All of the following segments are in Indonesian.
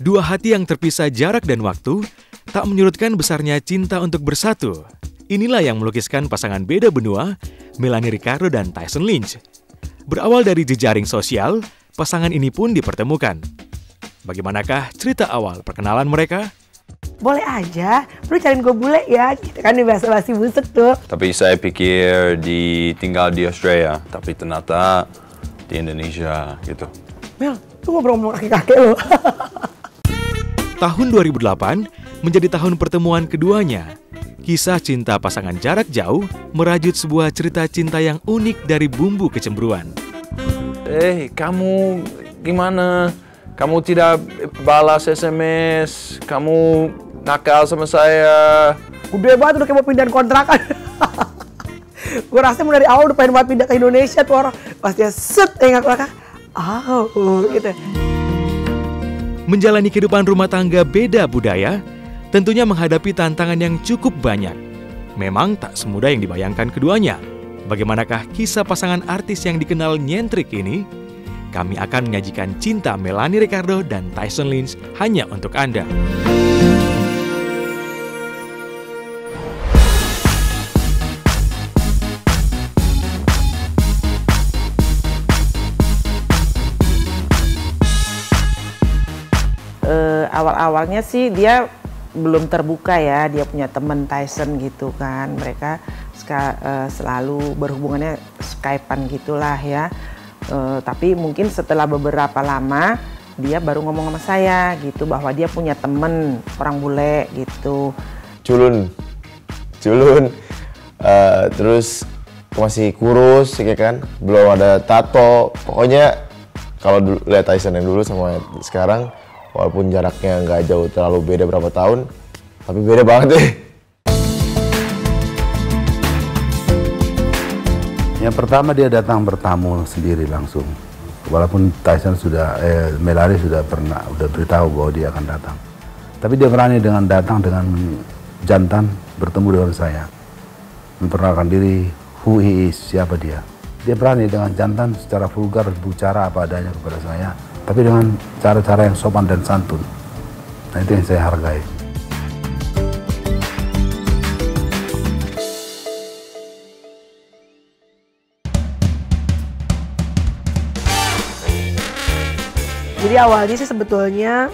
Dua hati yang terpisah jarak dan waktu tak menyurutkan besarnya cinta untuk bersatu. Inilah yang melukiskan pasangan beda benua, Melanie Ricardo dan Tyson Lynch. Berawal dari jejaring sosial, pasangan ini pun dipertemukan. Bagaimanakah cerita awal perkenalan mereka? Boleh aja, lu cariin gue bule ya, gitu kan di bahasa-bahasa busuk tuh. Tapi saya pikir tinggal di Australia, tapi ternyata di Indonesia gitu. Mel, lu ngobrol-ngobrol kakek-kakek lu. Tahun 2008 menjadi tahun pertemuan keduanya. Kisah cinta pasangan jarak jauh merajut sebuah cerita cinta yang unik dari bumbu kecemburuan. Kamu gimana? Kamu tidak balas SMS, kamu nakal sama saya. Udah banget, udah kayak mau pindahin kontrakan. Gue rasa dari awal udah pengen banget pindah ke Indonesia tuh orang. Pas dia set, kakak, gitu. Menjalani kehidupan rumah tangga beda budaya, tentunya menghadapi tantangan yang cukup banyak. Memang tak semudah yang dibayangkan keduanya. Bagaimanakah kisah pasangan artis yang dikenal nyentrik ini? Kami akan menyajikan cinta Melanie Ricardo dan Tyson Lynch hanya untuk Anda. Awal-awalnya sih dia belum terbuka ya, dia punya teman Tyson gitu kan, mereka selalu berhubungannya Skype-an gitulah ya. Tapi mungkin setelah beberapa lama dia baru ngomong sama saya gitu bahwa dia punya temen orang bule gitu. Culun, terus masih kurus ya kan, belum ada tato. Pokoknya kalau lihat Tyson yang dulu sama sekarang, walaupun jaraknya nggak jauh terlalu beda berapa tahun, tapi beda banget deh. Yang pertama dia datang bertamu sendiri langsung. Walaupun Tyson Melanie sudah beritahu bahwa dia akan datang. Tapi dia berani dengan datang dengan jantan bertemu dengan saya. Memperkenalkan diri, who he is, siapa dia. Dia berani dengan jantan secara vulgar berbicara apa adanya kepada saya. Tapi dengan cara-cara yang sopan dan santun. Nah, itu yang saya hargai. Jadi awalnya sih sebetulnya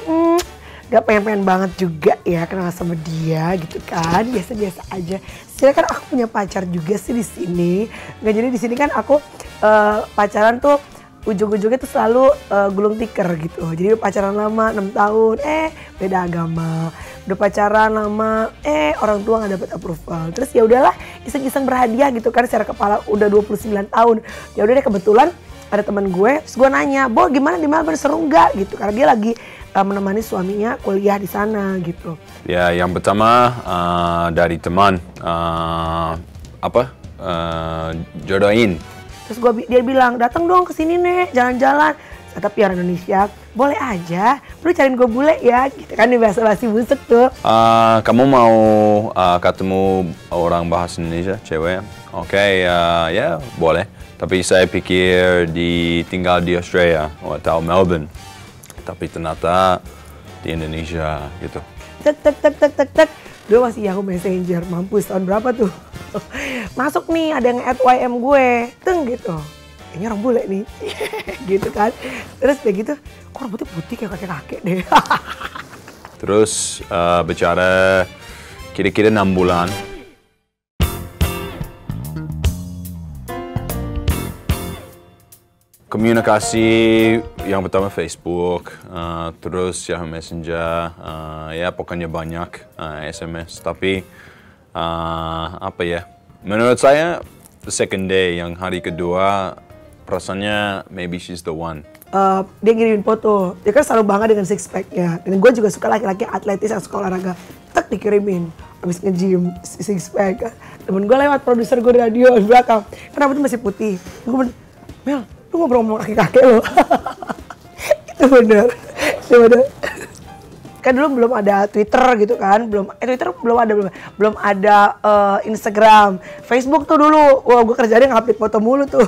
gak pengen-pengen banget juga ya kenal sama dia gitu kan, biasa-biasa aja. Sebenarnya kan aku punya pacar juga sih di sini. Nggak, jadi di sini kan aku pacaran tuh ujung-ujungnya tuh selalu gulung tikar gitu. Jadi pacaran lama 6 tahun, beda agama. Udah pacaran lama, orang tua nggak dapet approval. Terus ya udahlah, iseng-iseng berhadiah gitu kan, secara kepala udah 29 tahun. Ya udah deh, kebetulan ada teman gue, terus gue nanya, "Bo, gimana di Melbourne, seru nggak?" gitu. Karena dia lagi menemani suaminya kuliah di sana gitu. Ya, yang pertama dari teman jodohin. Terus dia bilang, "Datang dong ke sini nek, jalan-jalan." Tapi orang Indonesia, "Boleh aja, lu cariin gue bule ya," gitu kan di bahasa-bahasa busuk tuh. Kamu mau ketemu orang bahasa Indonesia, cewek? Oke, ya boleh. Tapi saya pikir tinggal di Australia atau Melbourne. Tapi ternyata di Indonesia gitu. Tek. Dia masih Yahoo Messenger, mampus tahun berapa tuh. Masuk nih, ada yang add YM gue, teng gitu. Kayaknya orang bule nih, gitu kan. Terus kayak gitu, kok rambutnya putih kayak kakek-kakek deh. Terus bicara kira-kira 6 bulan. Komunikasi yang pertama Facebook, terus Yahoo Messenger, ya pokoknya banyak SMS. Tapi Menurut saya, the second day, yang hari kedua, perasaannya maybe she's the one. Dia ngirimin foto, dia kan selalu bangga dengan six pack-nya. Dan gue juga suka laki-laki atletis yang suka olahraga. Tak dikirimin, abis nge-gym, six pack. Temen gue lewat, produser gue di radio di belakang. Kenapa tuh masih putih? Gue bilang, Mel, lu ngobrol sama kakek-kakek lo. Itu bener. Kan dulu belum ada Twitter gitu kan, Twitter belum ada Instagram, Facebook tuh dulu, wah gue kerjanya ngupdate foto mulu tuh,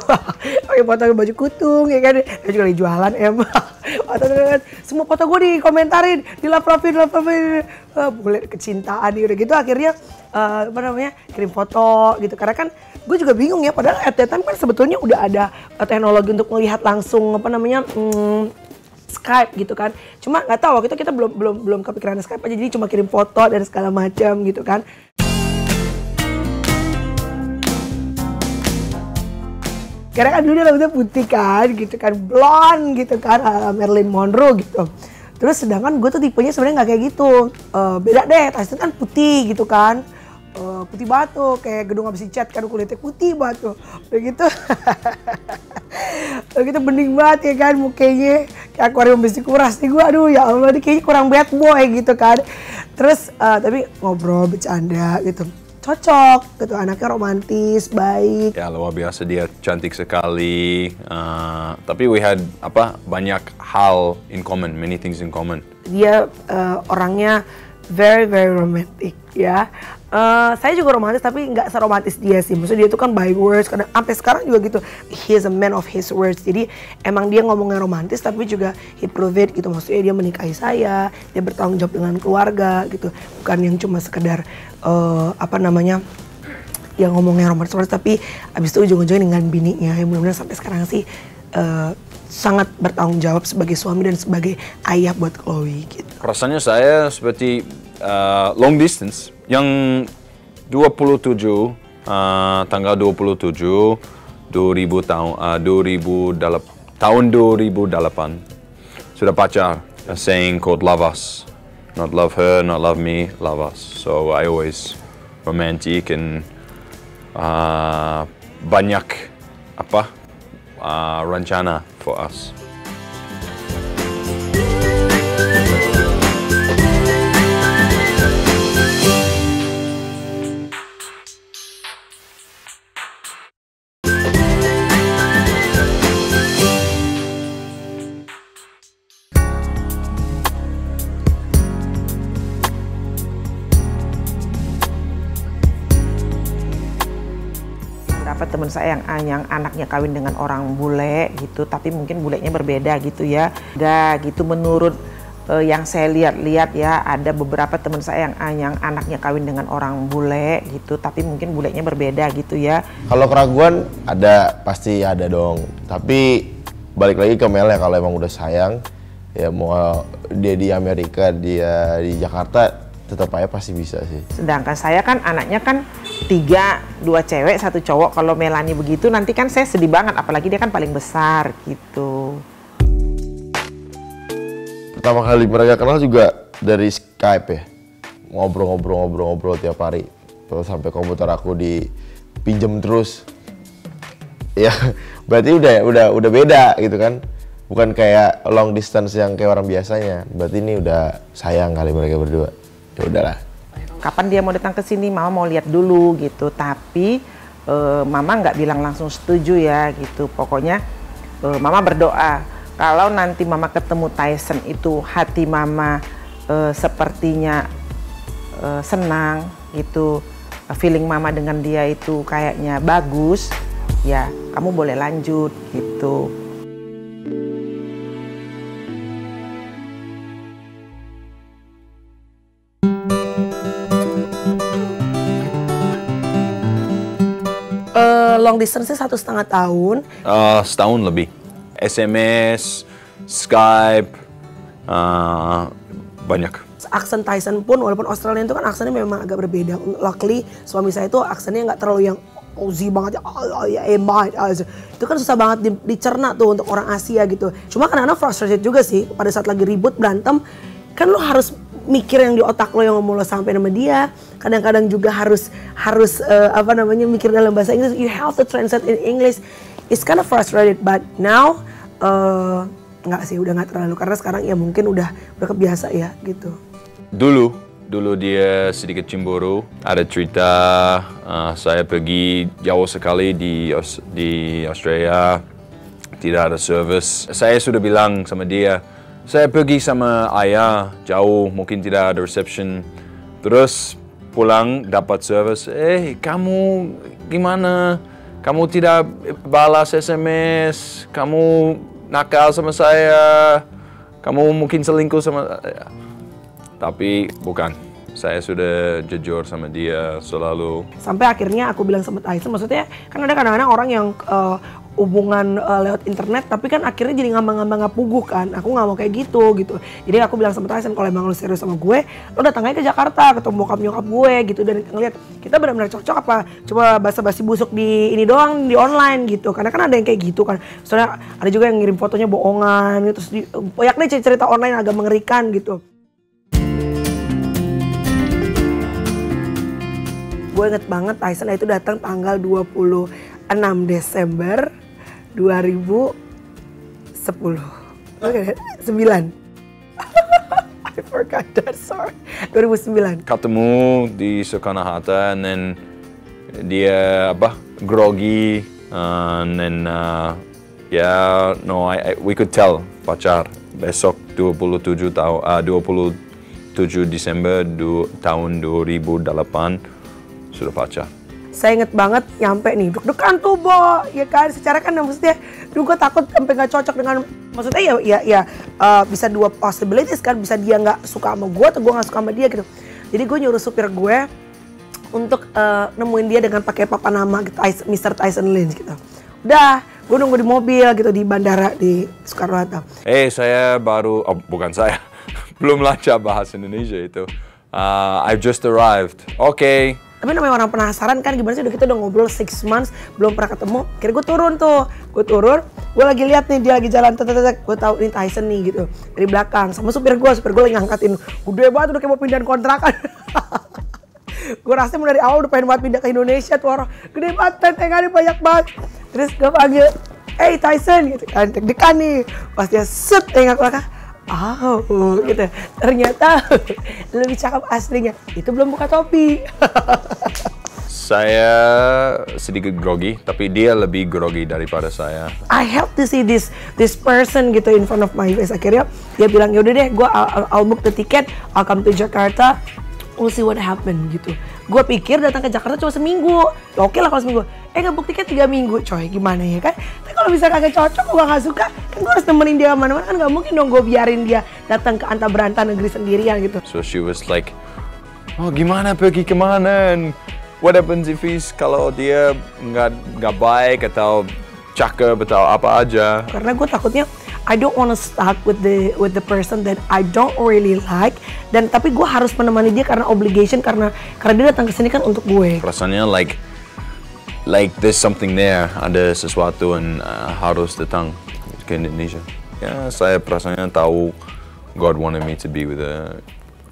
pakai foto baju kutung ya kan, dia juga lagi jualan semua foto gue dikomentarin, dilap-lapin, boleh kecintaan udah gitu akhirnya kirim foto gitu, karena kan gue juga bingung ya, padahal at that time kan sebetulnya udah ada teknologi untuk melihat langsung Skype gitu kan, cuma nggak tahu waktu itu kita belum kepikiran Skype aja, jadi cuma kirim foto dan segala macam gitu kan. Karena kan dulu dia rambutnya putih kan, gitu kan, blonde gitu kan, Marilyn Monroe gitu. Terus sedangkan gue tuh tipenya sebenarnya nggak kayak gitu, beda deh, Tyson kan putih gitu kan. Putih banget tuh, kayak gedung habis dicat kan, kulitnya putih banget tuh. Udah gitu, udah gitu bening banget ya kan mukanya, kayak akuarium habis dikuras nih gue, aduh ya Allah, ini kayaknya kurang bad boy gitu kan. Terus tapi ngobrol, bercanda gitu, cocok gitu, anaknya romantis, baik. Ya luar biasa, dia cantik sekali, tapi we had banyak hal in common, many things in common. Dia orangnya very romantic ya. Saya juga romantis tapi nggak seromantis dia sih. Maksudnya dia itu kan by words, karena sampai sekarang juga gitu. He is a man of his words. Jadi emang dia ngomongnya romantis tapi juga he prove it gitu. Maksudnya dia menikahi saya, dia bertanggung jawab dengan keluarga gitu. Bukan yang cuma sekedar yang ngomongnya romantis tapi abis itu ujung-ujungnya dengan bininya. Yang mudah-mudahan sampai sekarang sih sangat bertanggung jawab sebagai suami dan sebagai ayah buat Chloe gitu. Rasanya saya seperti long distance yang 27 tanggal 27 tahun 2008 sudah pacar, saying called love us, not love her, not love me, love us. So I always romantic and banyak rencana for us. Beberapa teman saya yang anaknya kawin dengan orang bule gitu, tapi mungkin bulenya berbeda gitu ya. Gitu menurut yang saya lihat ya, ada beberapa teman saya yang anaknya kawin dengan orang bule gitu, tapi mungkin bulenya berbeda gitu ya. Kalau keraguan ada, pasti ada dong. Tapi balik lagi ke Mel ya, kalau emang udah sayang, ya mau dia di Amerika, dia di Jakarta, tetap aja pasti bisa sih. Sedangkan saya kan anaknya kan 2 cewek 1 cowok. Kalau Melanie begitu nanti kan saya sedih banget, apalagi dia kan paling besar gitu. Pertama kali mereka kenal juga dari Skype ya, ngobrol tiap hari. Terus sampai komputer aku dipinjem terus. Ya berarti udah beda gitu kan. Bukan kayak long distance yang kayak orang biasanya. Berarti ini udah sayang kali mereka berdua. Ya udahlah. Kapan dia mau datang ke sini, mama mau lihat dulu gitu. Tapi mama nggak bilang langsung setuju ya gitu. Pokoknya mama berdoa kalau nanti mama ketemu Tyson itu hati mama sepertinya senang gitu, feeling mama dengan dia itu kayaknya bagus, ya kamu boleh lanjut gitu. Long distance 1,5 tahun. Setahun lebih. SMS, Skype, banyak. Aksen Tyson pun, walaupun Australian itu kan aksennya memang agak berbeda. Luckily suami saya itu aksennya nggak terlalu yang Aussie banget ya, itu kan susah banget dicerna tuh untuk orang Asia gitu. Cuma kadang-kadang frustrated juga sih pada saat lagi ribut berantem, kan lo harus mikir yang di otak lo yang ngomong lo sampai sama dia. Kadang-kadang juga harus mikir dalam bahasa Inggris. You have to translate in English. It's kind of frustrated, but now nggak sih, udah nggak terlalu, karena sekarang ya mungkin udah kebiasa ya gitu. Dulu dia sedikit cemburu. Ada cerita saya pergi jauh sekali di Australia, tidak ada service. Saya sudah bilang sama dia, saya pergi sama ayah jauh, mungkin tidak ada reception. Terus pulang dapat service. Kamu gimana? Kamu tidak balas SMS, kamu nakal sama saya, kamu mungkin selingkuh sama saya. Tapi bukan, saya sudah jujur sama dia selalu. Sampai akhirnya aku bilang sama Tyson, maksudnya kan ada kadang-kadang orang yang hubungan lewat internet, tapi kan akhirnya jadi ngambang-ngambang nggak puguh kan. Aku nggak mau kayak gitu. Jadi aku bilang sama Tyson, kalau emang lo serius sama gue, lo datang aja ke Jakarta, ketemu bokap nyokap gue gitu, dan ngeliat kita benar-benar cocok apa coba basa-basi busuk di ini doang, di online gitu. Karena kan ada yang kayak gitu kan. Soalnya ada juga yang ngirim fotonya bohongan gitu, terus banyak nih cerita online agak mengerikan gitu. Gue inget banget Tyson itu datang tanggal 26 Desember 2010. Oke, 9. I forgot that, sorry. 2009. Ketemu di Soekarno-Hatta, and then dia grogi, and then we could tell pacar. Besok 27 Desember tahun 2008 sudah pacar. Saya inget banget nyampe nih, deg-degan tuh Bo, ya kan, secara kan maksudnya, gue takut sampai nggak cocok dengan, maksudnya bisa dua possibilities kan, bisa dia nggak suka sama gue atau gue nggak suka sama dia gitu. Jadi gue nyuruh supir gue untuk nemuin dia dengan pakai papan nama gitu, Mr. Tyson Lynch gitu. Udah, gue nunggu di mobil gitu di bandara di Soekarno-Hatta. Saya baru, bukan saya, belum lancar bahasa Indonesia itu. I've just arrived. Oke. Tapi namanya orang penasaran kan, gimana sih udah kita udah ngobrol 6 months belum pernah ketemu. Akhirnya gue turun, gue lagi lihat nih dia lagi jalan, gue tahu ini Tyson nih gitu dari belakang sama supir gue lagi ngangkatin gede banget, udah kayak mau pindahin kontrakan. Gue rasanya dari awal udah pengen banget pindah ke Indonesia tuh orang, gede banget, tentengannya banyak banget. Terus gue panggil, hey Tyson gitu kan, deg-degan nih, pas dia set tengok belakang. Oh gitu, ternyata lebih cakep aslinya. Itu belum buka topi. Saya sedikit grogi, tapi dia lebih grogi daripada saya. I have to see this person gitu in front of my face. Akhirnya dia bilang, yaudah deh, I'll book the ticket, I'll come to Jakarta, we'll see what happen gitu. Gue pikir datang ke Jakarta cuma seminggu, ya oke lah kalau seminggu. Nggak book tiket 3 minggu, coy, gimana ya kan? Tapi kalau bisa kagak cocok, gue nggak suka, kan gue harus nemenin dia kemana-mana, kan nggak mungkin dong gue biarin dia datang ke anta beranta negeri sendirian gitu. So she was like, oh gimana pergi kemana? And what happens if kalau dia nggak baik atau cakep atau apa aja? Karena gue takutnya I don't wanna stuck with the person that I don't really like, dan tapi gue harus menemani dia karena obligation, karena dia datang ke sini kan untuk gue. Rasanya like there's something there, ada sesuatu yang harus datang ke Indonesia. Ya, saya perasaannya tahu God wanted me to be with a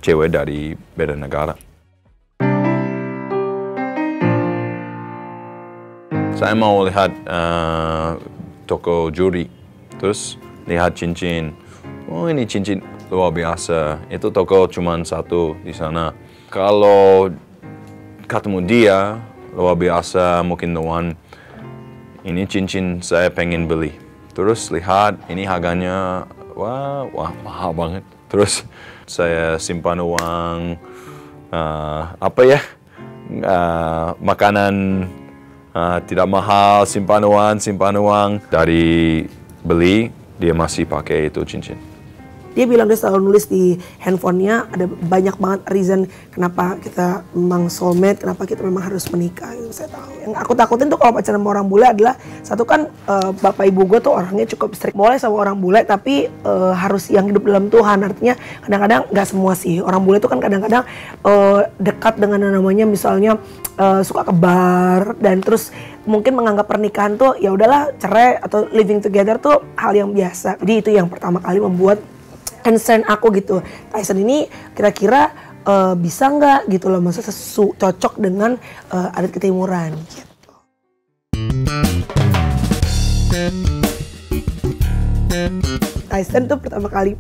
cewek dari beda negara. Saya mau lihat toko juri, terus lihat cincin. Oh ini cincin luar biasa. Itu toko cuma satu di sana. Kalau ketemu dia luar biasa, mungkin the one. Ini cincin saya pengen beli. Terus lihat ini harganya, wah mahal banget. Terus saya simpan uang, makanan tidak mahal, simpan uang dari beli, dia masih pakai itu cincin. Dia bilang dia selalu nulis di handphonenya ada banyak banget reason kenapa kita memang soulmate, kenapa kita memang harus menikah. Yang saya tahu. Yang aku takutin tuh kalau pacaran sama orang bule adalah satu kan bapak ibu gue tuh orangnya cukup strict. Boleh sama orang bule tapi harus yang hidup dalam Tuhan. Artinya kadang-kadang nggak semua sih. Orang bule tuh kan kadang-kadang dekat dengan namanya misalnya suka ke bar dan terus mungkin menganggap pernikahan tuh ya udahlah cerai atau living together tuh hal yang biasa. Jadi itu yang pertama kali membuat concern aku gitu. Tyson ini kira-kira bisa nggak gitu loh, maksudnya cocok dengan adat ketimuran gitu. Tyson tuh pertama kali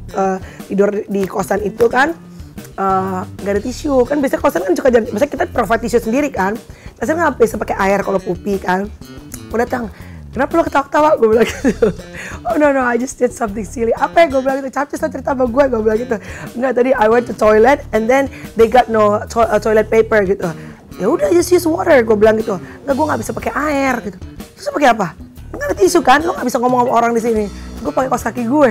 tidur di kosan itu kan gak ada tisu kan, biasanya kosan kan suka jadi, maksudnya kita provide tisu sendiri kan. Tyson nggak bisa pakai air kalau pupi kan. Aku datang, kenapa lo ketawa-ketawa? Gue bilang gitu. Oh no, I just did something silly. Apa ya gue bilang gitu, capcus lo cerita sama gue bilang gitu. Enggak, tadi I went to toilet and then they got no toilet paper gitu. Ya udah, just use water, gue bilang gitu. Enggak, gue nggak bisa pakai air gitu. Terus pakai apa? Enggak ada tisu kan, lo nggak bisa ngomong sama orang di sini. Gue pakai kaos kaki gue.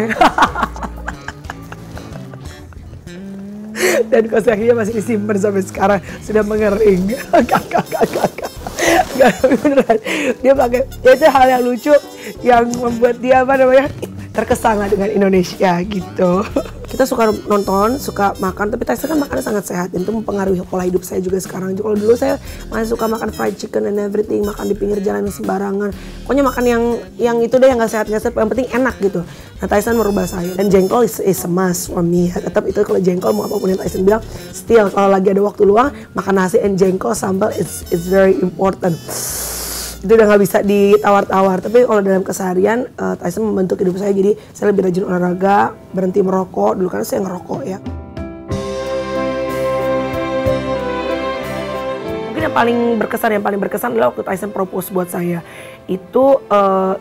Dan kaos kakinya masih disimpan sampai sekarang, sudah mengering. Gak, beneran. Dia pakai, ya itu hal yang lucu yang membuat dia terkesan lah dengan Indonesia gitu. Kita suka nonton, suka makan, tapi Tyson kan makannya sangat sehat dan itu mempengaruhi pola hidup saya juga sekarang. Kalau dulu saya masih suka makan fried chicken and everything, makan di pinggir jalan sembarangan. Pokoknya makan yang itu deh, yang gak sehat, yang penting enak gitu. Nah, Tyson merubah saya, dan jengkol is a must for me. Tetap itu kalau jengkol, mau apapun yang Tyson bilang, still kalau lagi ada waktu luang, makan nasi and jengkol sambal is very important. Itu udah nggak bisa ditawar-tawar. Tapi kalau dalam keseharian, Tyson membentuk hidup saya, jadi saya lebih rajin olahraga, berhenti merokok. Dulu kan saya ngerokok ya. Mungkin yang paling berkesan adalah waktu Tyson propose buat saya. Itu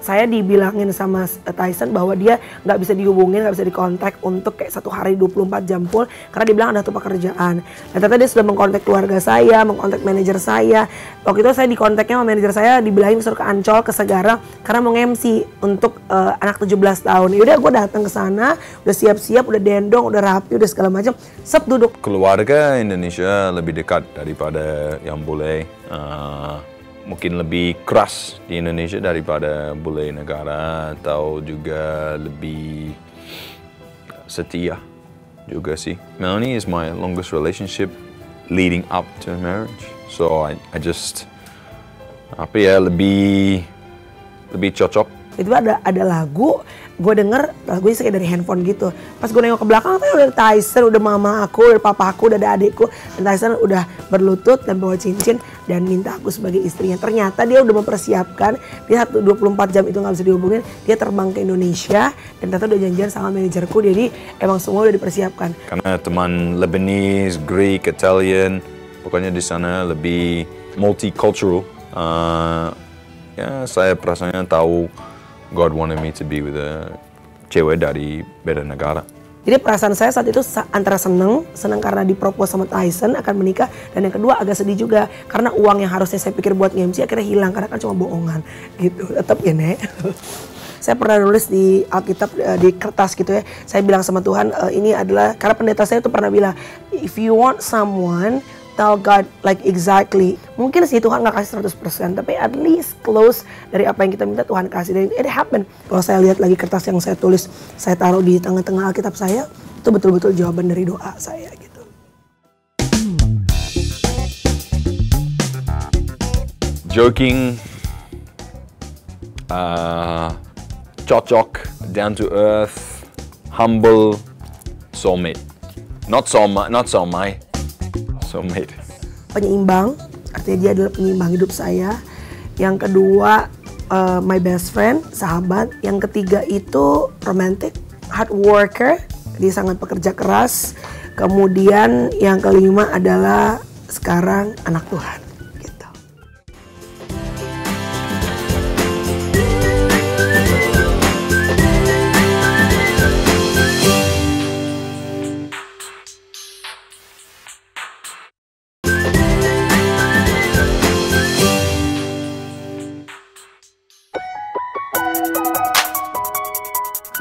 saya dibilangin sama Tyson bahwa dia nggak bisa dihubungin, nggak bisa dikontak untuk kayak 1 hari 24 jam full karena dia bilang ada tuh pekerjaan. Dan ternyata dia sudah mengkontak keluarga saya, mengkontak manajer saya. Waktu itu saya dikontaknya sama manajer saya, dibilangin suruh ke Ancol, ke Segarang karena mau MC untuk anak 17 tahun. Yaudah, gue datang ke sana, udah siap-siap, udah dendong, udah rapi, udah segala macam. Sep, duduk. Keluarga Indonesia lebih dekat daripada yang bule. Mungkin lebih keras di Indonesia daripada bule negara, atau juga lebih setia juga sih. Melanie is my longest relationship leading up to marriage, so I just lebih cocok. Itu ada lagu, gue denger lagunya kayak dari handphone gitu. Pas gue nengok ke belakang, udah Tyson, udah mama aku, udah papa aku, udah ada adikku. Dan Tyson udah berlutut dan bawa cincin dan minta aku sebagai istrinya. Ternyata dia udah mempersiapkan, dia 24 jam itu gak bisa dihubungin. Dia terbang ke Indonesia dan ternyata udah janjian sama manajerku. Jadi emang semua udah dipersiapkan. Karena teman Lebanese, Greek, Italian, pokoknya di sana lebih multicultural. Ya saya perasaannya tahu God wanted me to be with a cewek dari beda negara. Jadi perasaan saya saat itu antara seneng karena dipropose sama Tyson akan menikah, dan yang kedua agak sedih juga karena uang yang harusnya saya pikir buat nge-MC akhirnya hilang karena kan cuma bohongan gitu. Tetap ya, Nek. Saya pernah nulis di Alkitab, di kertas gitu ya. Saya bilang sama Tuhan, ini adalah, karena pendeta saya tuh pernah bilang, if you want someone, tell God like exactly. Mungkin sih Tuhan gak kasih 100%, tapi at least close dari apa yang kita minta Tuhan kasih. Dan it happen. Kalau saya lihat lagi kertas yang saya tulis, saya taruh di tengah-tengah Alkitab saya, itu betul-betul jawaban dari doa saya gitu. Joking, cocok, down to earth, humble, soulmate. Not soulmate. Soulmate. Penyeimbang, artinya dia adalah penyeimbang hidup saya. Yang kedua, my best friend, sahabat. Yang ketiga itu romantic, hard worker, dia sangat pekerja keras. Kemudian yang kelima adalah sekarang anak Tuhan. Gitu.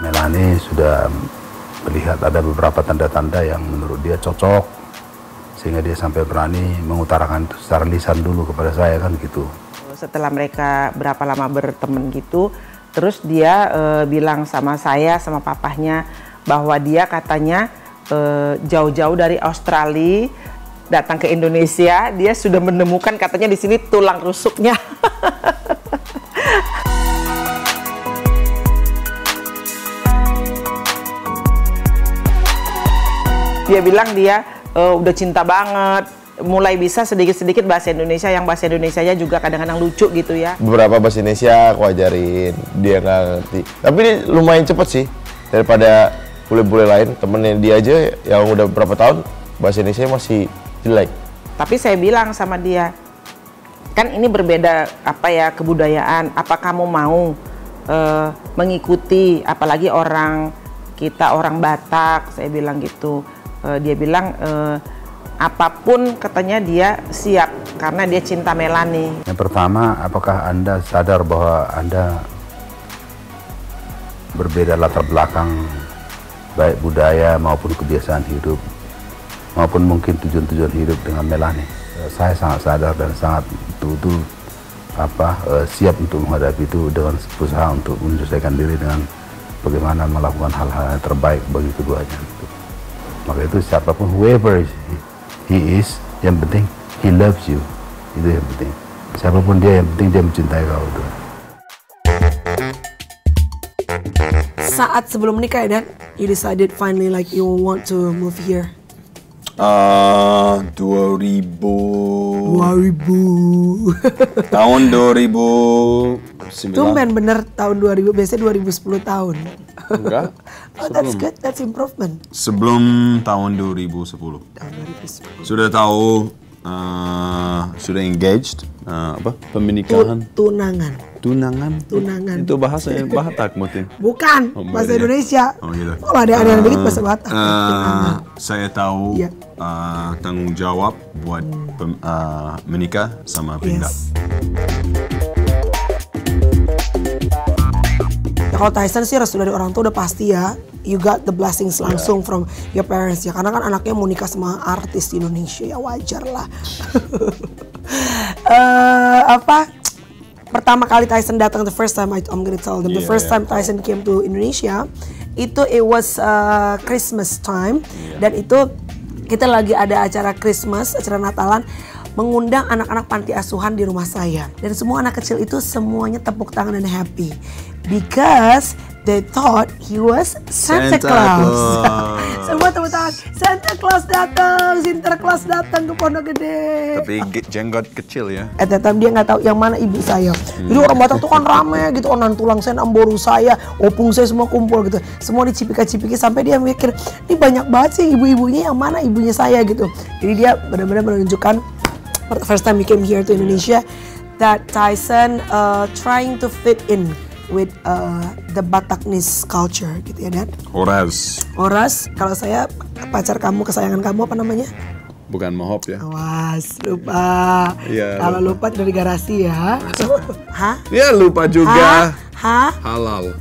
Melanie sudah melihat ada beberapa tanda-tanda yang menurut dia cocok, sehingga dia sampai berani mengutarakan itu secara lisan dulu kepada saya kan gitu. Setelah mereka berapa lama berteman gitu, terus dia bilang sama saya, sama papahnya, bahwa dia katanya jauh-jauh dari Australia datang ke Indonesia, dia sudah menemukan katanya di sini tulang rusuknya. dia bilang dia udah cinta banget, mulai bisa sedikit-sedikit bahasa Indonesia, yang bahasa Indonesianya juga kadang-kadang lucu gitu ya. Beberapa bahasa Indonesia aku ajarin, dia nggak ngerti. Tapi dia lumayan cepet sih daripada bule-bule lain. Temennya dia aja yang udah berapa tahun bahasa Indonesia masih jelek. Tapi saya bilang sama dia, kan ini berbeda apa ya kebudayaan. Apa kamu mau mengikuti? Apalagi kita orang Batak, saya bilang gitu. Dia bilang apapun katanya dia siap karena dia cinta Melani. Yang pertama, apakah Anda sadar bahwa Anda berbeda latar belakang, baik budaya maupun kebiasaan hidup, maupun mungkin tujuan-tujuan hidup dengan Melani? Saya sangat sadar dan sangat betul-betul siap untuk menghadapi itu dengan berusaha untuk menyelesaikan diri dengan bagaimana melakukan hal-hal yang terbaik bagi keduanya. Maka itu siapapun, whoever he is, yang penting he loves you. Itu yang penting. Siapapun dia, yang penting dia mencintai kau. Itu. Saat sebelum nikah Dan, you decided finally like you want to move here. 2000 tahun 2009. Tumben bener tahun 2000, biasanya 2010 tahun. Enggak. Oh, that's good, that's improvement. Sebelum tahun 2010. Tahun 2010. Sudah tahu, sudah engaged, pernikahan. Tunangan. Itu bahasa Batak mungkin. Bukan, bahasa beda. Indonesia. Oh gitu. Kalau ada dikit bahasa Batak. Saya tahu Iya. tanggung jawab buat menikah sama pindah. Yes. Ya, kalau Tyson sih restu dari orang tua udah pasti ya. You got the blessings langsung from your parents ya. Karena kan anaknya mau nikah sama artis di Indonesia, ya wajar lah. Pertama kali Tyson datang, the first time I'm gonna tell them, the first time Tyson came to Indonesia, itu it was Christmas time, dan itu kita lagi ada acara Christmas, acara Natalan, mengundang anak-anak panti asuhan di rumah saya, dan semua anak kecil itu semuanya tepuk tangan dan happy because they thought he was Santa Claus. Semua tepuk tangan. Santa Claus datang, Sinterklas datang ke Pondok Gede. Tapi jenggot kecil ya. At that time dia nggak tahu yang mana ibu saya. Jadi orang Batak tuh kan rame gitu, onan tulang saya, amboru saya, opung saya semua kumpul gitu. Semua dicipika-cipiki sampai dia mikir, ini banyak banget sih ibu-ibunya, yang mana ibunya saya gitu. Jadi dia benar-benar menunjukkan first time he came here to Indonesia that Tyson trying to fit in with the Bataknese culture gitu ya Dan. Horas, kalau saya pacar kamu, kesayangan kamu apa namanya? Bukan Mahop ya. Awas, lupa. Iya, Kalau lupa dari garasi ya. Hah? Ya lupa juga. Hah? Halal.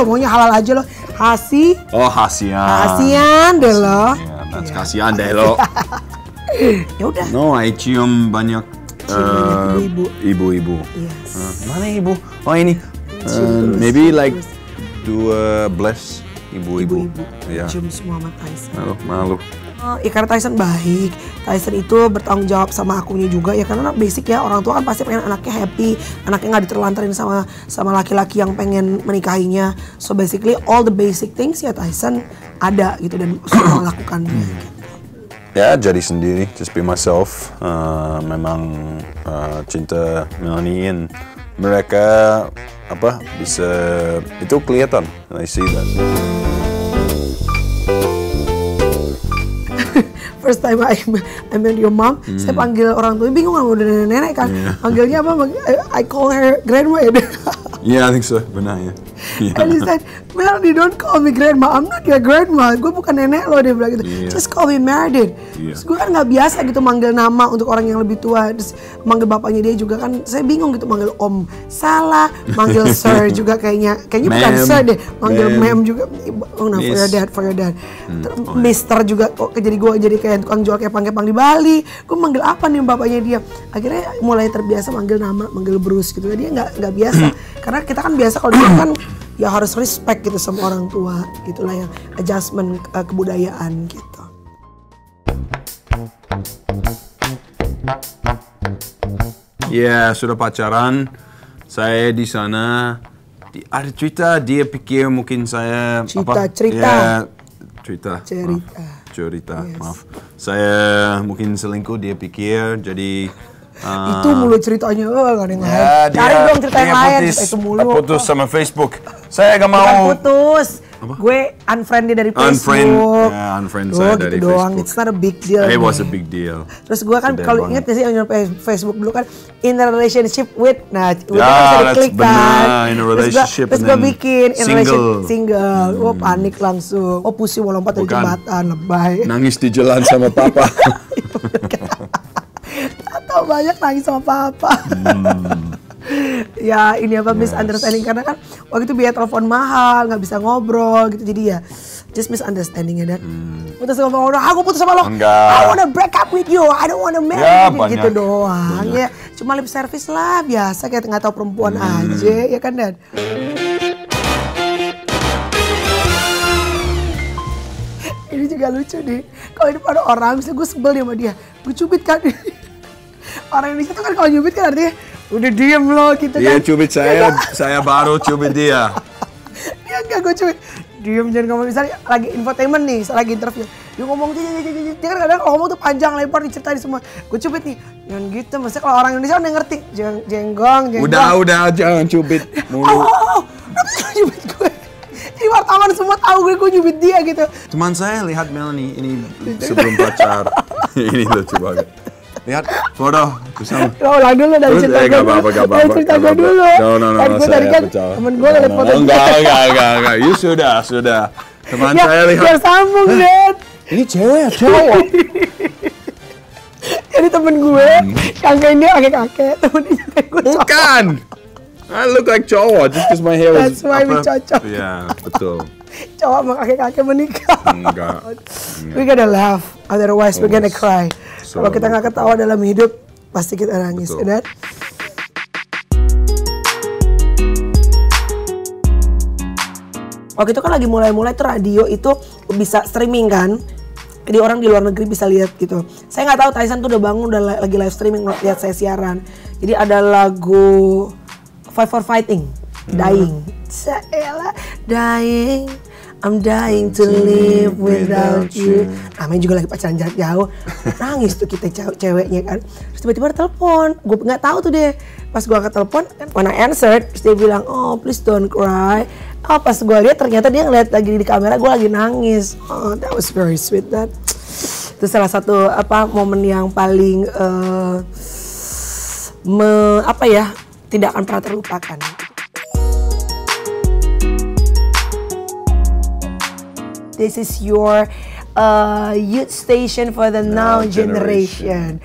Maunya halal aja lo. Oh, Hasian. Kasian deh lo. Ya, kasihan deh lo. Ya udah. No, I cium banyak ibu-ibu. Yes. Mana ibu? Oh ini. Maybe like 12 ibu-ibu. Ya. Cium semua sama Tyson. Malu. Ya karena Tyson baik, Tyson itu bertanggung jawab sama akunya juga ya, karena basic ya orang tua kan pasti pengen anaknya happy, anaknya nggak diterlantarin sama laki-laki yang pengen menikahinya. So basically all the basic things ya Tyson ada gitu dan sudah melakukannya. Ya jadi sendiri, just be myself. Memang cinta Melanie, mereka bisa itu kelihatan. I see that. First time I met your mom, saya panggil orang tua, bingung kan udah nenek kan, panggilnya apa? I call her grandma ya. Yeah, I think so. Benar ya. And he said, Melody, don't call me grandma. I'm not your grandma. Gue bukan nenek lo, dia bilang gitu. Just call me Meredith. Terus gue kan nggak biasa gitu manggil nama untuk orang yang lebih tua. Terus manggil bapaknya dia juga kan, saya bingung gitu manggil om. Salah, manggil sir juga kayaknya bukan sir deh. Manggil ma'am juga. Oh no, for your dad. Mister juga. Kok jadi gue jadi kayak tukang jual kepang-kepang di Bali. Gue manggil apa nih bapaknya dia? Akhirnya mulai terbiasa manggil nama, manggil Bruce gitu. Dia nggak biasa. Karena kita kan biasa kalau dia kan ya harus respect gitu sama orang tua, gitulah yang adjustment kebudayaan gitu. Ya sudah pacaran, saya di sana. Ada cerita dia pikir mungkin saya cerita. cerita. Maaf. Saya mungkin selingkuh, dia pikir jadi Itu mulu ceritanya, gak ada yang lain. ya, Cari dong cerita yang lain, cerita itu mulu. putus sama Facebook. Saya gak mau. Bukan putus. Gue unfriend dia dari Facebook. Unfriend Oh, saya gitu dari doang. Facebook. It's not a big deal. It was nih. a big deal. Terus gue kan Sedih kalau banget. ingat gak sih yang Facebook dulu kan in a relationship with, nah Ya, udah kan bisa that's diklik kan. benar, in a relationship Terus and gue then bikin in a relationship single. single. Oh panik langsung. Oh pusing mau lompat dari Bukan. jembatan lebay. Nangis di jalan sama papa. Atau banyak nangis sama papa. Ya ini apa misunderstanding karena kan waktu itu biaya telepon mahal, nggak bisa ngobrol gitu jadi ya just misunderstanding ya dan putus sama orang, aku putus sama lo, Enggak. I wanna break up with you, I don't wanna marry Ya, you banyak. gitu doang ya cuma lip service lah biasa kayak nggak tahu perempuan aja ya kan Dan. Ini juga lucu nih kalau di depan orang misalnya gue sebel sama dia gue cubit kan orang Indonesia tuh kan kalau nyubit kan artinya udah diem lo gitu Dia kan. cubit saya baru cubit dia. Dia enggak gue cubit. Diem jangan ngomong misalnya lagi infotainment nih, lagi interview. Dia ngomong dia kan kadang kalau ngomong tuh panjang lebar diceritain semua. Gue cubit nih. Jangan gitu, maksudnya kalau orang Indonesia udah ngerti. Jenggong. Udah jangan cubit mulu. Kenapa lu cubit gue? Jadi wartawan semua tahu gue nyubit dia gitu. Teman saya lihat Melanie ini sebelum pacar. Ini lucu banget. Lihat foto bersama. Lo ulang dulu dari Terus, cerita gue gak dulu. apa-apa. Dari cerita gue dulu. No, Kan gue tadi kan temen gue liat foto dia. Enggak. You sudah. Teman saya lihat. Biar sambung, Dad. Ini cewek ya cowok? Jadi temen gue, kakek dia kakek, temen dia kayak gue cowok. Bukan. I look like cowok just because my hair was That's why we cocok. Iya, betul. Cowok sama kakek-kakek menikah. Enggak. We gotta laugh, otherwise we're gonna cry. So- Kalau kita nggak ketawa dalam hidup, pasti kita nangis, Betul. ya, Dad? Waktu itu kan lagi mulai-mulai tuh radio itu bisa streaming kan. Jadi orang di luar negeri bisa lihat gitu. Saya nggak tahu Tyson tuh udah bangun, udah lagi live streaming lihat saya siaran. Jadi ada lagu Fight for Fighting, Dying. Saya dying, I'm dying to live without you. Namanya juga lagi pacaran jarak jauh. Nangis tuh kita ceweknya kan. Terus tiba-tiba ada telepon. Gue nggak tahu tuh deh. Pas gue angkat telepon, when I answered, terus dia bilang, oh please don't cry. Oh pas gue lihat ternyata dia ngeliat lagi di kamera gue lagi nangis. Oh that was very sweet that. Itu salah satu momen yang paling tidak akan pernah terlupakan. This is your youth station for the now generation.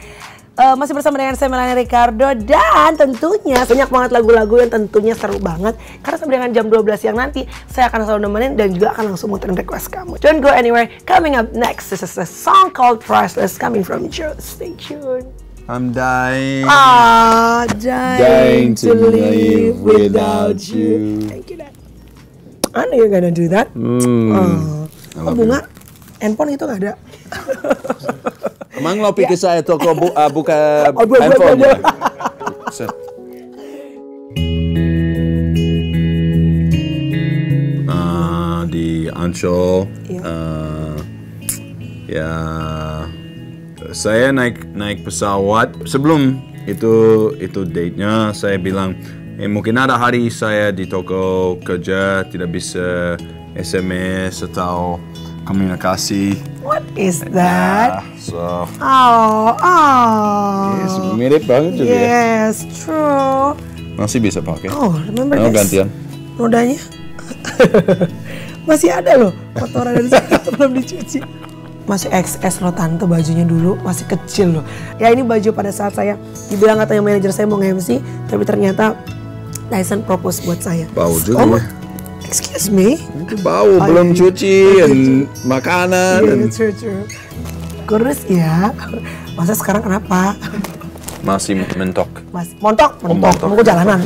Masih bersama dengan saya Melanie Ricardo dan tentunya banyak banget lagu-lagu yang tentunya seru banget karena sampai dengan jam 12 siang nanti saya akan selalu nemenin dan juga akan langsung muterin request kamu. Don't go anywhere. Coming up next, this is a song called Priceless coming from Joe. Stay tuned. I'm dying. Dying to live without you. Thank you, Dad. I know you're gonna do that. Oh, bunga, handphone itu nggak ada. Emang lo pikir saya toko buka Aduh. handphone? Di Ancol, ya saya naik pesawat. Sebelum itu date-nya saya bilang, mungkin ada hari saya di toko kerja tidak bisa SMS atau komunikasi. What is that? So Oh. mirip banget juga ya. Yes, true. Masih bisa pakai. Oh, remember Mau this? gantian. Nodanya masih ada loh, kotoran dari sana belum dicuci. Masih XS loh tante bajunya dulu, masih kecil loh. Ya ini baju pada saat saya dibilang katanya manajer saya mau nge-MC, tapi ternyata Tyson propose buat saya. Bau juga ya. Excuse me. Itu bau, belum cuci, makanan. Iya, true. Kurus ya. Masa sekarang kenapa? Masih mentok. Mas, montok. montok. Mau jalanan.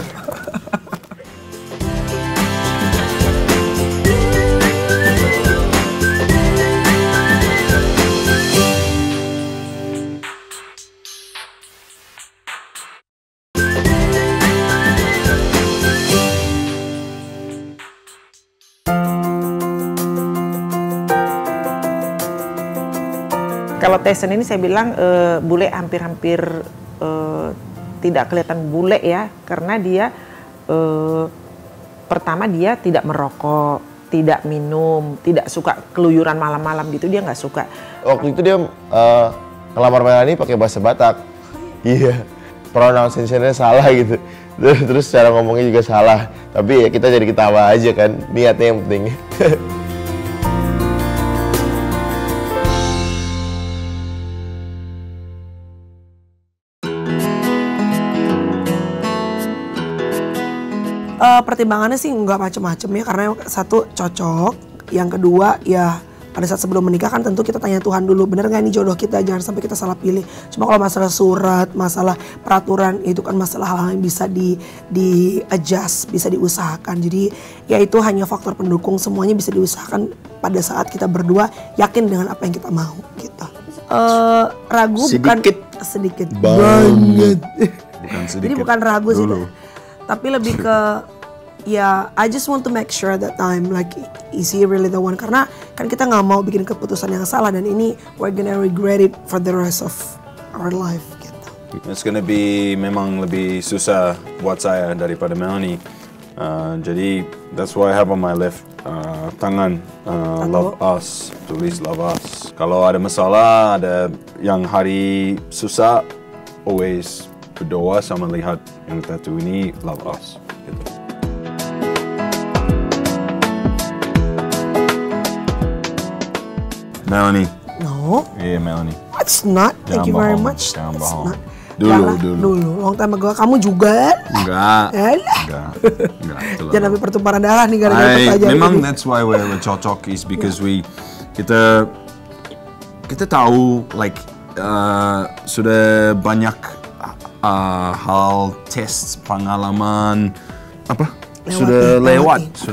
Kalau Tyson ini saya bilang bule hampir-hampir tidak kelihatan bule ya, karena dia pertama dia tidak merokok, tidak minum, tidak suka keluyuran malam-malam gitu, dia nggak suka. Waktu itu dia ngelamar Melanie pakai bahasa Batak. Iya, pronunciation-nya salah gitu. Terus cara ngomongnya juga salah. Tapi ya kita jadi ketawa aja kan, niatnya yang penting. Pertimbangannya sih nggak macem-macem ya, karena satu cocok, yang kedua ya pada saat sebelum menikah kan tentu kita tanya Tuhan dulu, bener nggak ini jodoh kita, jangan sampai kita salah pilih. Cuma kalau masalah surat, masalah peraturan itu kan masalah hal-hal yang bisa di adjust, bisa diusahakan. Jadi ya itu hanya faktor pendukung, semuanya bisa diusahakan pada saat kita berdua yakin dengan apa yang kita mau gitu. Ragu Sedikit. bukan sedikit Banget. banget. Bukan sedikit. Jadi bukan ragu sih, Dulu. tapi lebih ke ya I just want to make sure that time like is he really the one, karena kan kita nggak mau bikin keputusan yang salah dan ini we're gonna regret it for the rest of our life gitu. It's gonna be memang lebih susah buat saya daripada Melanie. Jadi that's why I have on my left tangan love us, tulis love us. Kalau ada masalah, ada yang hari susah, always berdoa sama lihat yang tattoo ini love us. Gitu. Melanie. No, Iya Melanie. it's not. Thank you very bohong, much. jangan It's bohong. not. Dulu. Long time ago. Kamu juga? Enggak. Alah. Enggak. Jangan sampai pertumpahan darah nih gara-gara pertanyaan Memang ini. that's why we're cocok is because kita tahu like sudah banyak hal tes pengalaman apa sudah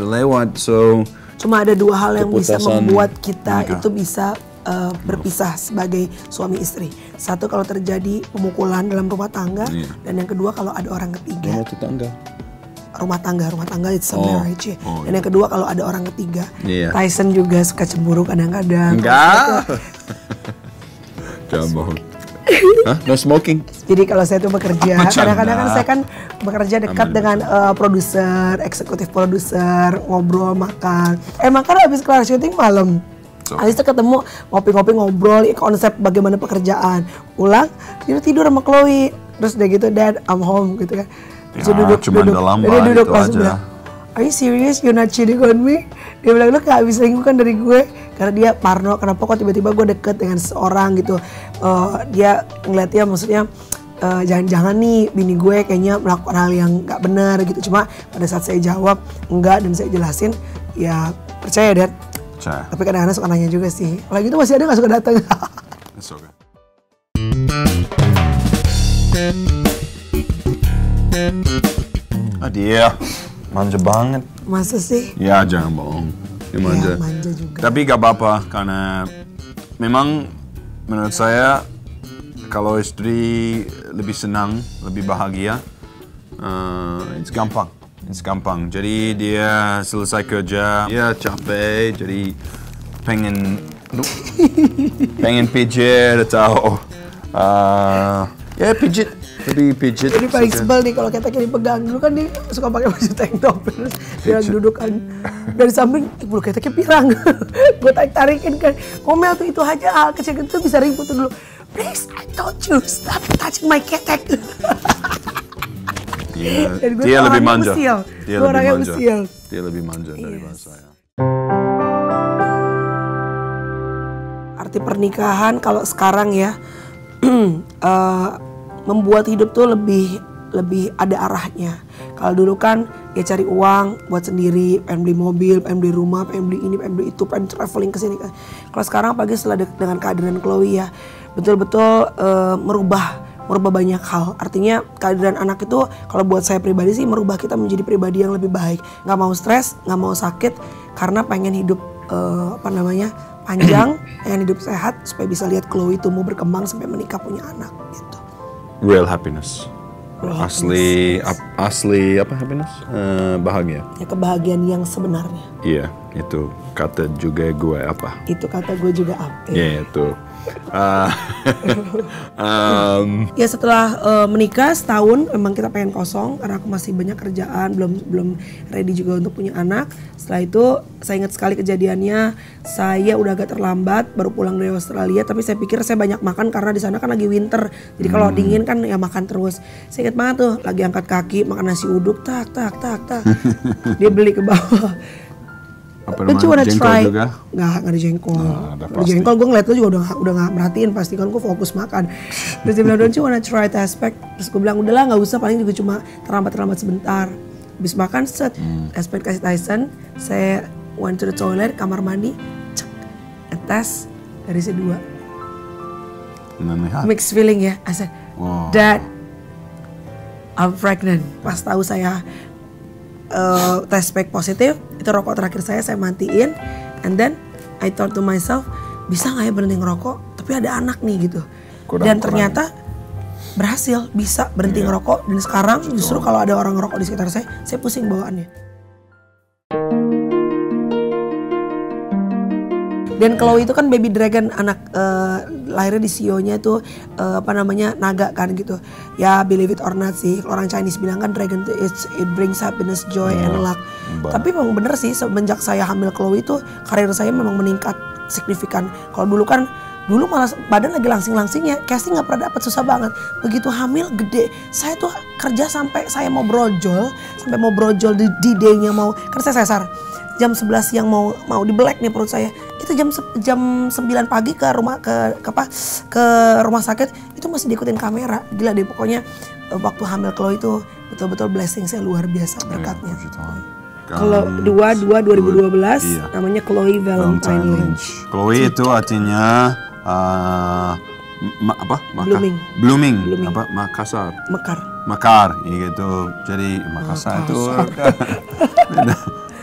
lewat so Cuma ada dua hal yang bisa keputusan membuat kita menikah. itu bisa berpisah sebagai suami istri. Satu, kalau terjadi pemukulan dalam rumah tangga, Iya. dan yang kedua kalau ada orang ketiga. tetangga. Rumah tangga it's a marriage ya. Oh, Dan yang kedua kalau ada orang ketiga. Iya. Tyson juga suka cemburu kadang-kadang. Enggak. Jangan bohong. Hah? No smoking. Jadi kalau saya tuh bekerja, Bercanda. kadang-kadang kan saya kan bekerja dekat dengan produser, eksekutif produser, ngobrol, makan. Makan habis kelar syuting malam. Habis itu ketemu ngopi-ngopi ngobrol konsep bagaimana pekerjaan. Pulang tidur sama Chloe. Terus udah gitu, Dad, I'm home gitu kan. Terus Ya, dia cuman dalam dia bar duduk itu pas aja. bilang, "Are you serious? You're not cheating on me?" Dia bilang, "Lu gak habis selingkuh kan dari gue?" Karena dia parno, kenapa kok tiba-tiba gue deket dengan seseorang gitu. Dia ngeliatnya maksudnya jangan-jangan nih bini gue kayaknya melakukan hal yang gak benar gitu. Cuma pada saat saya jawab enggak dan saya jelasin, ya percaya Dad. Tapi kadang-kadang suka nanya juga sih. Kalau gitu masih ada gak suka datang? It's okay. Dia manja banget. Masa sih? Ya jangan bohong. Dia manja. Ya, manja juga. Tapi gak apa-apa karena memang menurut saya kalau istri lebih senang, lebih bahagia, it's gampang. Jadi dia selesai kerja, dia capek, jadi pengen pijit atau ya pijit. Lebih pijit. Jadi paling sebel nih kalau kita dipegang. Dulu kan dia suka pakai baju tank top terus dia lagi duduk kan dari samping, bulu keteknya pirang. Gue tarik-tarikin kan. Ngomel tuh itu aja hal kecil gitu bisa ribut tuh dulu. Please, I told you stop touching my ketek. Dan gue Dia tuh lebih orangnya manja. usil. Dia Gue lebih orangnya manja. usil. Dia lebih manja daripada saya. Arti pernikahan kalau sekarang ya membuat hidup tuh lebih ada arahnya. Kalau dulu kan ya cari uang buat sendiri, pengen beli mobil, pengen beli rumah, pengen beli ini, pengen beli itu, pengen traveling ke sini. Kalau sekarang apalagi setelah dengan kehadiran Chloe ya, betul-betul merubah banyak hal. Artinya kehadiran anak itu kalau buat saya pribadi sih merubah kita menjadi pribadi yang lebih baik. Nggak mau stres, nggak mau sakit, karena pengen hidup panjang, pengen hidup sehat supaya bisa lihat Chloe tumbuh berkembang sampai menikah punya anak gitu. Real happiness. Asli apa happiness? Bahagia. Ya kebahagiaan yang sebenarnya. Iya, itu kata juga gue apa? Itu kata gue juga apa? Iya, itu. Ya setelah menikah setahun memang kita pengen kosong karena aku masih banyak kerjaan, belum ready juga untuk punya anak. Setelah itu saya ingat sekali kejadiannya, saya udah agak terlambat baru pulang dari Australia, tapi saya pikir saya banyak makan karena di sana kan lagi winter. Jadi kalau dingin kan ya makan terus. Saya ingat banget tuh lagi angkat kaki makan nasi uduk, tak. Dia beli ke bawah. Apa Don't you wanna jengkol try? juga? Nggak ada jengkol. ada Ada jengkol gue ngeliat lu juga udah nggak merhatiin, pasti kan gue fokus makan. Terus dia bilang, don't you wanna try aspek? Terus gue bilang udahlah nggak usah, paling juga cuma terlambat sebentar. Habis makan set, aspek kasih Tyson, saya went to the toilet, kamar mandi, cek, tes dari C2. Mixed feeling ya, I said, Dad, I'm pregnant. Pas tahu saya tes pack positif, itu rokok terakhir saya matiin, and then I thought to myself, bisa nggak ya berhenti ngerokok? Tapi ada anak nih gitu. Dan ternyata berhasil, bisa berhenti ngerokok. Dan sekarang justru kalau ada orang ngerokok di sekitar saya pusing bawaannya. Dan Chloe itu kan baby dragon, anak lahirnya di sionya itu naga kan gitu. Ya believe it or not sih, orang Chinese bilang kan dragon itu it brings happiness, joy and luck. Tapi memang bener sih, semenjak saya hamil Chloe itu karir saya memang meningkat signifikan. Kalau dulu malah badan lagi langsing-langsingnya, casting nggak pernah dapat, susah banget. Begitu hamil gede, saya tuh kerja sampai saya mau brojol di day-nya mau, kan saya sesar. Jam 11 siang mau di black nih perut saya. Itu jam 9 pagi ke rumah sakit itu masih diikutin kamera. Gila deh pokoknya waktu hamil Chloe itu betul-betul blessing saya luar biasa berkatnya. Kalau 2012 namanya Chloe Valentine Lynch. Chloe itu artinya Blooming. Apa? Mekar gitu. Jadi Makassar itu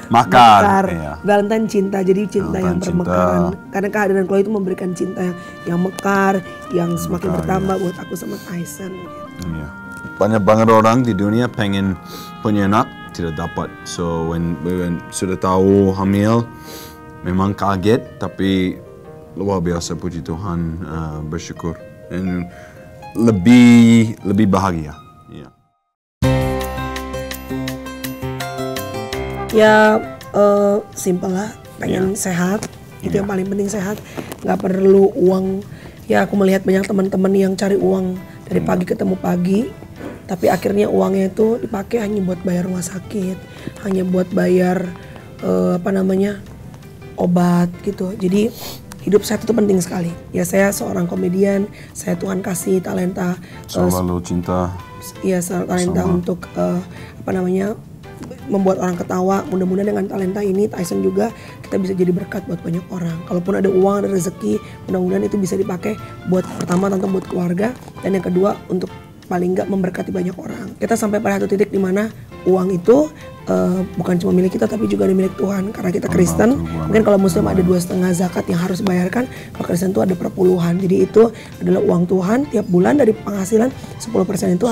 Makar. Iya. Valentine cinta, jadi cinta yang bermekaran. Karena kehadiran Chloe itu memberikan cinta yang mekar, yang semakin bertambah buat aku sama Tyson. Gitu. Iya. Banyak banget orang di dunia pengen punya anak, tidak dapat. So when sudah tahu hamil, memang kaget, tapi luar biasa, puji Tuhan, bersyukur dan lebih bahagia. Iya. Ya simpel lah, pengen sehat, itu yang paling penting, sehat, nggak perlu uang. Ya aku melihat banyak teman-teman yang cari uang dari pagi ketemu pagi, tapi akhirnya uangnya itu dipakai hanya buat bayar rumah sakit, hanya buat bayar obat gitu. Jadi hidup sehat itu penting sekali. Ya saya seorang komedian, saya Tuhan kasih talenta. Selalu cinta. Iya, talenta untuk membuat orang ketawa. Mudah-mudahan dengan talenta ini Tyson juga kita bisa jadi berkat buat banyak orang. Kalaupun ada uang, ada rezeki, mudah-mudahan itu bisa dipakai buat pertama tentu buat keluarga, dan yang kedua untuk paling nggak memberkati banyak orang. Kita sampai pada satu titik di mana uang itu bukan cuma milik kita tapi juga milik Tuhan. Karena kita Kristen, mungkin kalau Muslim ada 2,5 zakat yang harus bayarkan, kalau Kristen itu ada perpuluhan. Jadi itu adalah uang Tuhan, tiap bulan dari penghasilan 10% itu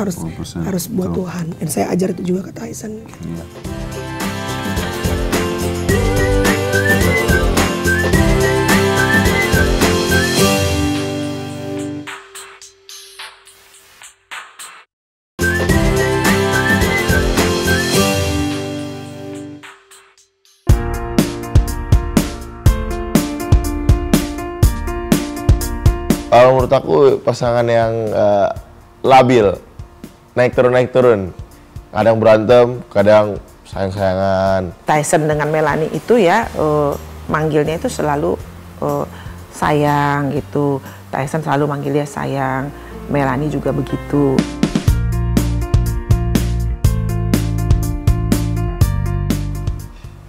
harus buat Tuhan. Dan saya ajar itu juga ke Tyson. Kalau menurut aku pasangan yang labil, naik turun, kadang berantem, kadang sayang-sayangan. Tyson dengan Melanie itu ya manggilnya itu selalu sayang gitu. Tyson selalu manggil dia sayang, Melanie juga begitu.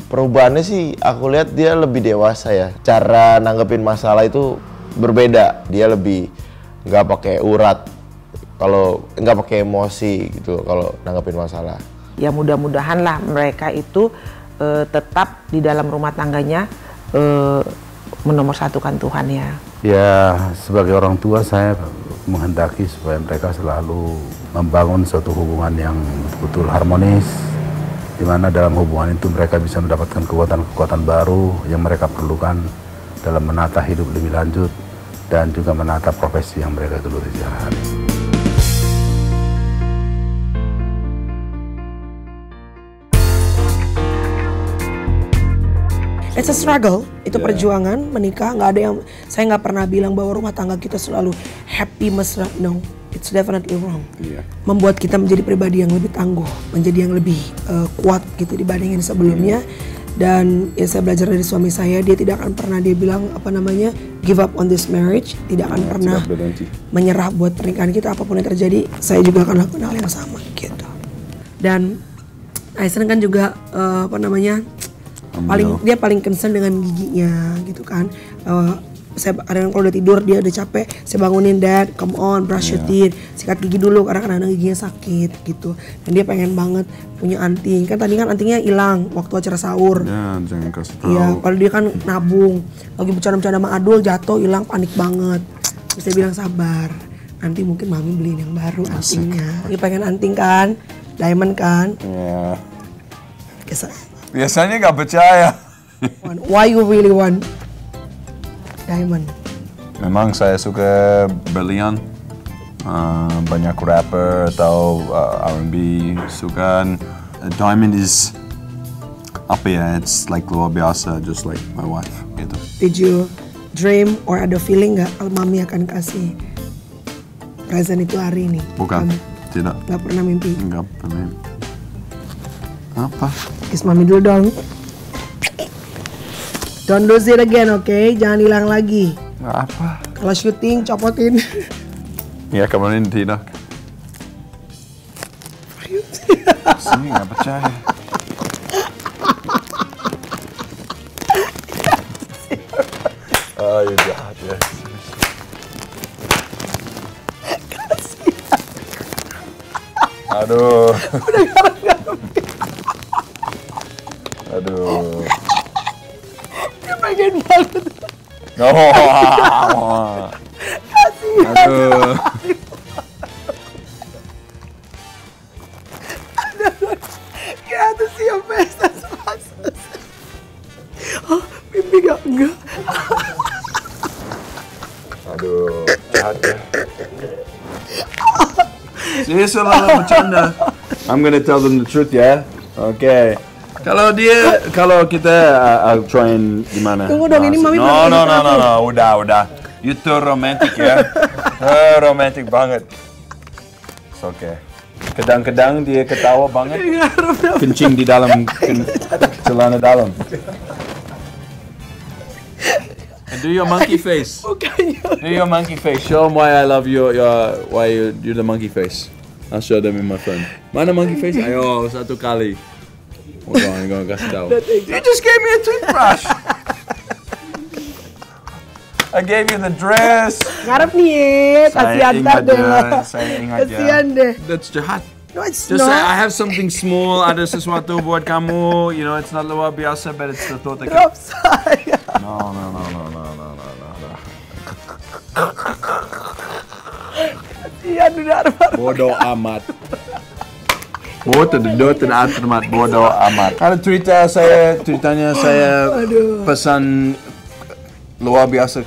Perubahannya sih aku lihat dia lebih dewasa ya. Cara nanggepin masalah itu berbeda. Dia lebih nggak pakai urat, kalau nggak pakai emosi gitu kalau nanggepin masalah. Ya mudah-mudahan lah mereka itu tetap di dalam rumah tangganya menomorsatukan Tuhan ya. Ya sebagai orang tua saya menghendaki supaya mereka selalu membangun suatu hubungan yang betul-betul harmonis, di mana dalam hubungan itu mereka bisa mendapatkan kekuatan-kekuatan baru yang mereka perlukan dalam menata hidup lebih lanjut, dan juga menata profesi yang mereka geluti sehari-hari. It's a struggle, itu perjuangan menikah. Nggak ada yang, saya nggak pernah bilang bahwa rumah tangga kita selalu happy mesra. No, it's definitely wrong. Membuat kita menjadi pribadi yang lebih tangguh, menjadi yang lebih kuat gitu dibandingin sebelumnya. Dan ya saya belajar dari suami saya, dia tidak akan pernah dia bilang give up on this marriage, tidak akan pernah menyerah buat pernikahan kita. Apapun yang terjadi, saya juga akan lakukan hal yang sama gitu. Dan Tyson kan juga dia paling concern dengan giginya gitu kan. Saya kadang kalau udah tidur dia udah capek, saya bangunin, Dad, come on, brush your teeth, sikat gigi dulu karena kadang-kadang giginya sakit gitu. Dan dia pengen banget punya anting. Kan tadi kan antingnya hilang waktu acara sahur. Ya, jangan kasih tahu. Iya, kalau dia kan nabung, lagi bercanda-bercanda sama Adul, jatuh, hilang, panik banget. Terus saya bilang sabar, nanti mungkin Mami beliin yang baru antingnya. Dia pengen anting kan, diamond kan. Ya. Kesel. Biasanya nggak percaya. Why you really want diamond? Memang saya suka berlian. Banyak rapper atau R&B suka. Diamond is it's like luar biasa, just like my wife gitu. Did you dream or ada feeling nggak kalau Mami akan kasih present itu hari ini? Bukan, tidak. Nggak pernah mimpi? Nggak pernah. Apa? Kiss Mami dulu dong. Don't lose it again, okay? Jangan hilang lagi. Apa? Kalau syuting, copotin. Ya, kemarin tidak. Sini nggak percaya. Oh, you jahat ya. Aduh. Aduh. Dia pengen banget. Kasihan. Aduh. Kayak tuh siap pesta selesai. Oh, mimpi gak? Enggak. Aduh, jahat ya. Saya selalu bercanda. I'm gonna tell them the truth ya. Okay. Kalau kita I'll try and gimana? Tunggu dong, ini Mami No, udah. You too romantic ya. Romantic banget. It's okay. Kadang-kadang dia ketawa banget. Kencing di dalam celana dalam. And do your monkey face. Do your monkey face. Show them why I love you. Why you're the monkey face. I'll show them in my phone. Mana monkey face? Ayo, satu kali. Hold on, I'm gonna kasih tahu. You just gave me a toothbrush. I gave you the dress. Ngarep nih, kasihan deh. Saya ingat ya. Kasihan deh. That's jahat. No, it's Just not. say I have something small, ada sesuatu buat kamu. You know, it's not luar biasa, but it's the thought that. Drop saya. No. Kasihan udah armar. Bodoh amat. Bodoh amat. Ada tweetanya saya pesan luar biasa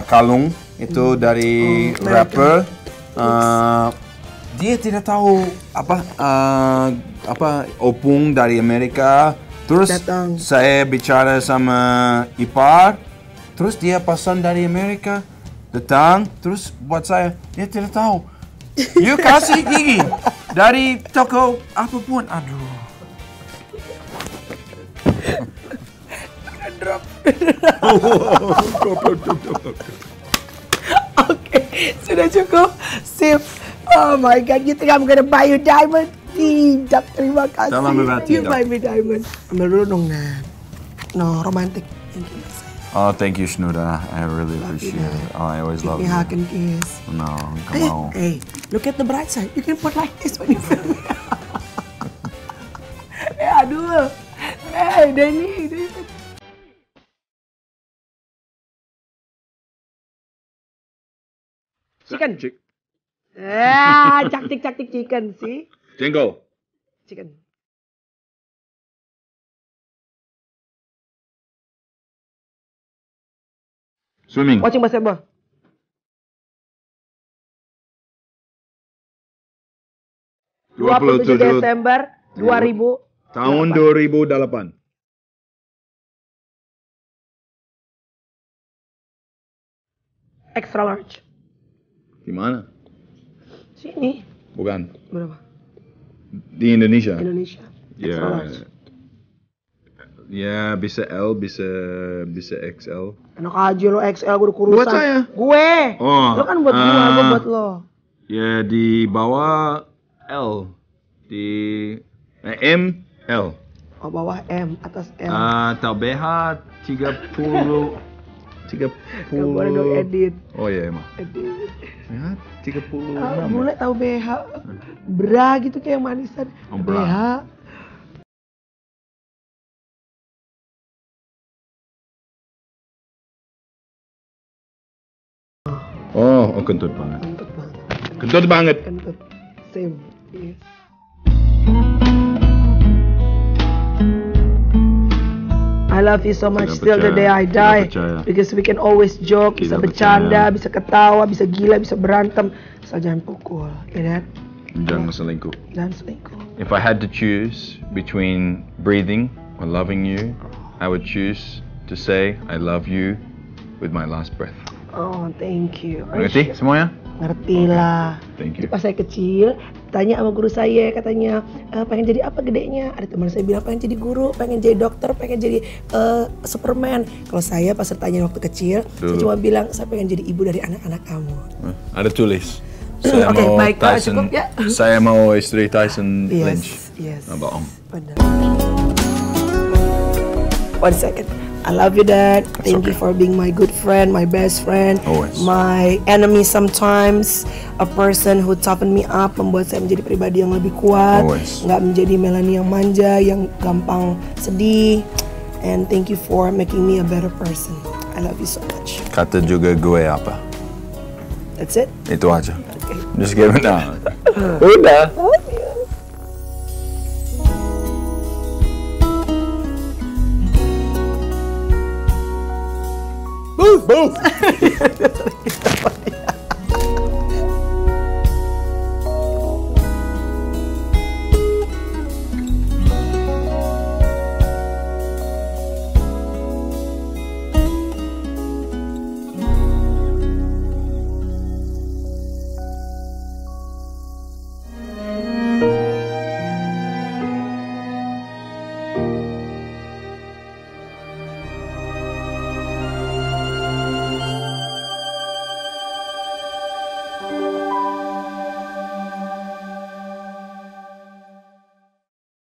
kalung itu dari rapper. Dia tidak tahu apa opung dari Amerika. Terus Datang. saya bicara sama ipar. Terus dia pesan dari Amerika. Datang. Terus buat saya. Dia tidak tahu. You kasih gigi dari toko apapun. Aduh. Drop. Oke, sudah cukup. Sip. Oh my God, you think I'm gonna buy you diamond? Tidak, terima kasih. Jangan berat, You tidak. buy me diamond. Ambil dulu dong, Nah. No, romantic. Thank you. Oh, thank you, Shnuda. I really appreciate it. Oh, I always love Give me you. hug and kiss. No, come on. Hey, look at the bright side. You can put like this when you film. Aduh. Denny. Chicken. Caktik chicken sih. Jingle. Chicken. Swimming. Watching basketball. 27 Desember 2000. Tahun 2008. Extra large. Di mana? Sini. Bukan. Berapa? Di Indonesia. Indonesia. Extra Ya. large. Ya bisa L, bisa XL. Enak aja lo XL, gue udah kurusan. Buat saya. Gue. Oh, Lo kan buat gue buat lo. Ya di bawah L, di M L. Oh, bawah M, atas M. Atau BH 30. Gak boleh dong edit. Oh iya emang. Edit. Ya 36. Bule tahu BH. Bra gitu kayak yang manisan. Oh, bra. BH. Oh, kentut banget. Kentut banget. Kentut banget. Kentut. Same. Yes. I love you so much Tidak till the day I die. tidak percaya. Because we can always joke, bisa Tidak bercanda, percaya. bisa ketawa, bisa gila, bisa berantem. Asal jangan pukul, ya kan? Jangan selingkuh. Jangan selingkuh. If I had to choose between breathing or loving you, I would choose to say I love you with my last breath. Oh, thank you. Ngerti semuanya? Ngerti lah. Thank you. Pas saya kecil, tanya sama guru saya, katanya pengen jadi apa gedenya? Ada teman saya bilang pengen jadi guru, pengen jadi dokter, pengen jadi Superman. Kalau saya pas tanya waktu kecil, saya cuma bilang saya pengen jadi ibu dari anak-anak kamu. Ada tulis. Saya Oke, mau baik, Tyson. cukup ya. Saya mau istri Tyson Lynch. Yes. Bohong. Benar. 1 second. I love you, Dad. Thank you for being my good friend, my best friend, Always. my enemy sometimes, a person who toughen me up, membuat saya menjadi pribadi yang lebih kuat, Always. nggak menjadi Melanie yang manja, yang gampang sedih. And thank you for making me a better person. I love you so much. Kata juga gue apa? That's it. Itu aja. Okay. Just give it now. Udah. Boof.